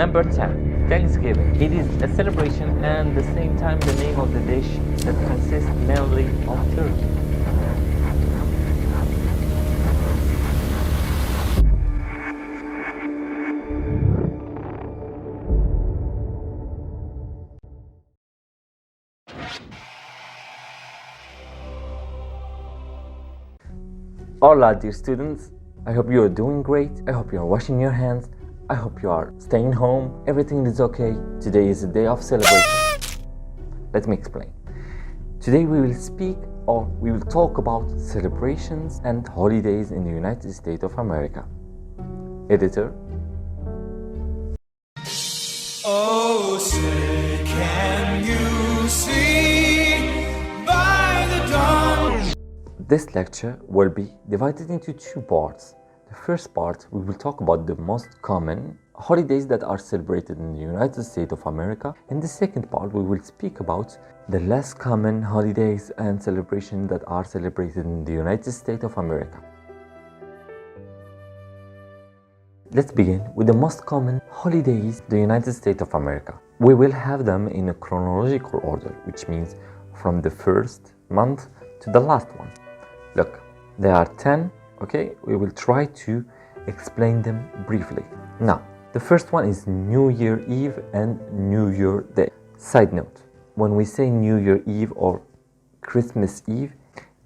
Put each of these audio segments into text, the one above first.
Number 10. Thanksgiving. It is a celebration and at the same time the name of the dish that consists mainly of turkey. Hola dear students, I hope you are doing great. I hope you are washing your hands. I hope you are staying home. Everything is okay. Today is a day of celebration. Let me explain. Today we will talk about celebrations and holidays in the United States of America. Editor. Oh, say can you see by the dawn? This lecture will be divided into two parts. The first part, we will talk about the most common holidays that are celebrated in the United States of America. In the second part, we will speak about the less common holidays and celebrations that are celebrated in the United States of America. Let's begin with the most common holidays in the United States of America. We will have them in a chronological order, which means from the first month to the last one. Look, there are 10, okay? We will try to explain them briefly. Now, the first one is New Year Eve and New Year Day. Side note, when we say New Year Eve or Christmas Eve,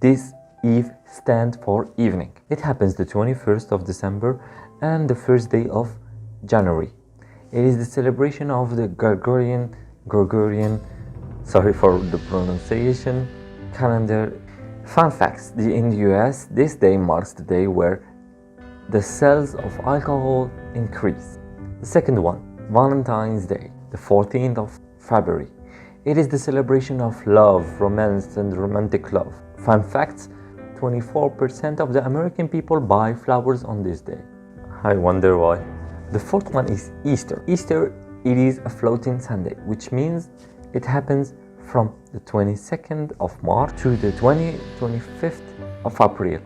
this Eve stands for evening. It happens the 21st of December and the first day of January. It is the celebration of the Gregorian, sorry for the pronunciation, calendar. Fun facts, in the US, this day marks the day where the sales of alcohol increase. The second one, Valentine's Day, the 14th of February. It is the celebration of love, romance, and romantic love. Fun facts, 24% of the American people buy flowers on this day. I wonder why. The fourth one is Easter. Easter, it is a floating Sunday, which means it happens from the 22nd of March to the 25th of April.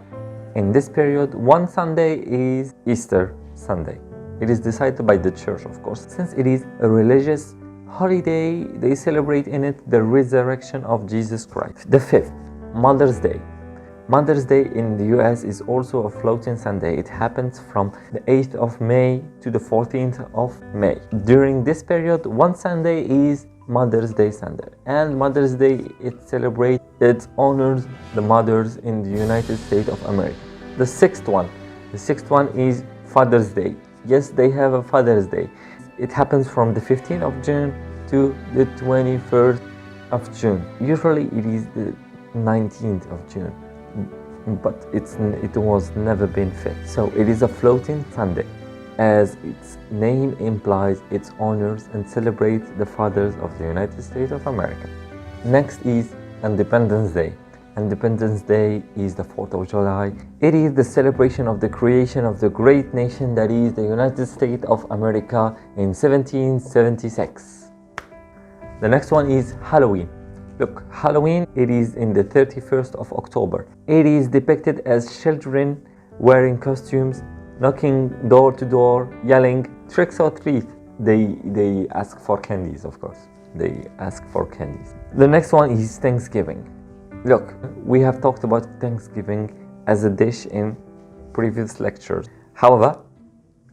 In this period, one Sunday is Easter Sunday. It is decided by the church, of course. Since it is a religious holiday, they celebrate in it the resurrection of Jesus Christ. The fifth, Mother's Day. Mother's Day in the US is also a floating Sunday. It happens from the 8th of May to the 14th of May. During this period, one Sunday is Mother's Day Sunday, and Mother's Day it honors the mothers in the United States of America. The sixth one is Father's Day. Yes, they have a Father's Day. It happens from the 15th of June to the 21st of June. Usually it is the 19th of June, but it was never been fixed. So it is a floating Sunday. As its name implies, it honors and celebrates the fathers of the United States of America. Next is Independence Day. Independence Day is the 4th of July. It is the celebration of the creation of the great nation that is the United States of America in 1776. The next one is Halloween. Look, Halloween, it is in the 31st of October. It is depicted as children wearing costumes, knocking door to door, yelling, tricks or treat. They ask for candies, of course. They ask for candies. The next one is Thanksgiving. Look, we have talked about Thanksgiving as a dish in previous lectures. However,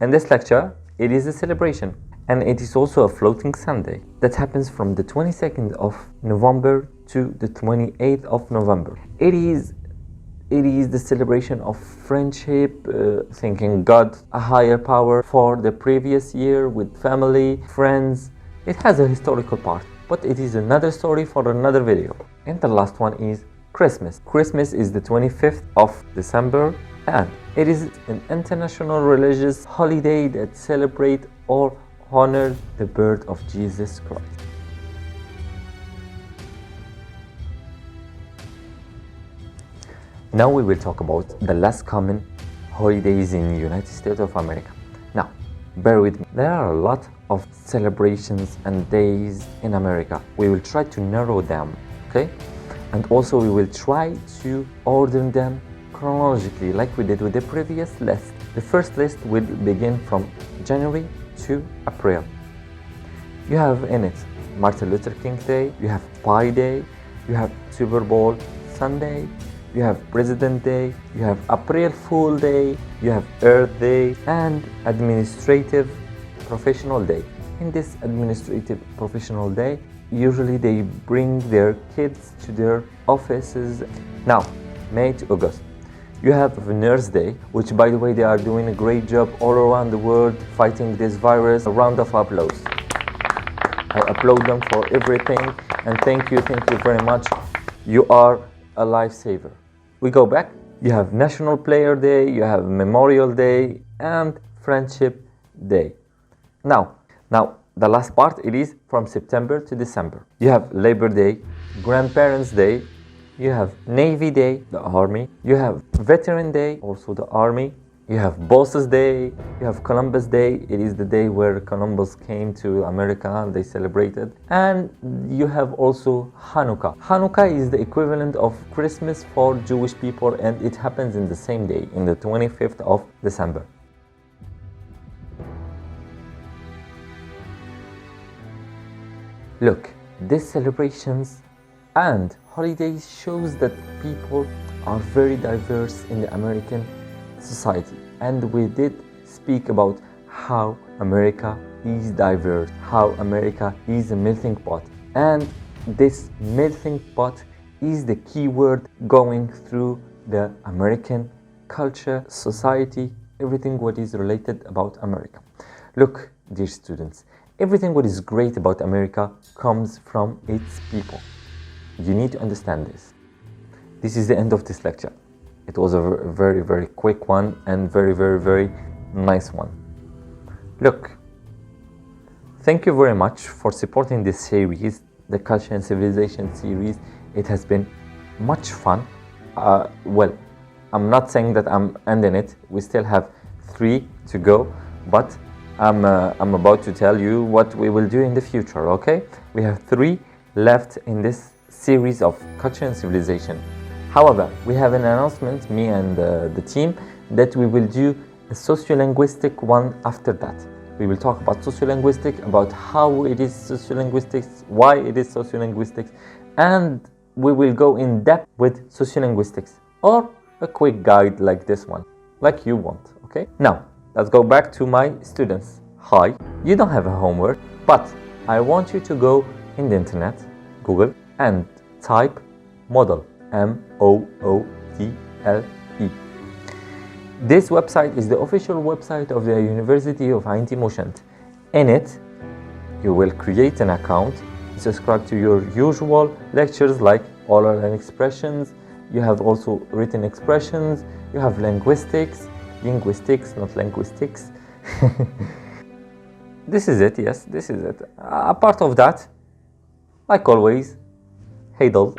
in this lecture, it is a celebration, and it is also a floating Sunday that happens from the 22nd of November to the 28th of November. It is the celebration of friendship, thanking God, a higher power for the previous year with family, friends. It has a historical part, but it is another story for another video. And the last one is Christmas. Christmas is the 25th of December, and it is an international religious holiday that celebrates or honors the birth of Jesus Christ. Now we will talk about the less common holidays in the United States of America. Now, bear with me. There are a lot of celebrations and days in America. We will try to narrow them, okay? And also we will try to order them chronologically like we did with the previous list. The first list will begin from January to April. You have in it Martin Luther King Day, you have Pi Day, you have Super Bowl Sunday, you have President Day, you have April Fool Day, you have Earth Day, and Administrative Professional Day. In this Administrative Professional Day, usually they bring their kids to their offices. Now, May to August. You have Nurse Day, which by the way, they are doing a great job all around the world fighting this virus. A round of applause. I applaud them for everything, and thank you very much. You are a lifesaver. We go back. You have National Player Day, you have Memorial Day, and Friendship Day. Now, the last part, it is from September to December. You have Labor Day, Grandparents' Day, you have Navy Day, the Army, you have Veteran Day, also the Army, you have Bosses Day, you have Columbus Day, it is the day where Columbus came to America and they celebrated, and you have also Hanukkah. Hanukkah is the equivalent of Christmas for Jewish people, and it happens in the same day, in the 25th of December. Look, these celebrations and holidays shows that people are very diverse in the American society, and we did speak about how America is diverse, how America is a melting pot, and this melting pot is the key word going through the American culture, society, everything what is related about America. Look, dear students, everything what is great about America comes from its people. You need to understand this. This is the end of this lecture. It was a very quick one and very nice one. Look, thank you very much for supporting this series, the Culture and Civilization series. It has been much fun. Well, I'm not saying that I'm ending it. We still have 3 to go, but I'm about to tell you what we will do in the future, okay? We have 3 left in this series of Culture and Civilization. However, we have an announcement, me and the team, that we will do a sociolinguistic one after that. We will talk about sociolinguistics, about how it is sociolinguistics, why it is sociolinguistics, and we will go in depth with sociolinguistics, or a quick guide like this one, like you want, okay? Now, let's go back to my students. Hi, you don't have a homework, but I want you to go in the internet, Google, and type Moodle, M-O-O-D-L-E. This website is the official website of the University of Aintemouchent. In it, you will create an account, subscribe to your usual lectures like oral and expressions. You have also written expressions. You have linguistics, not linguistics. This is it, yes, this is it. Apart of that, like always, Heidel.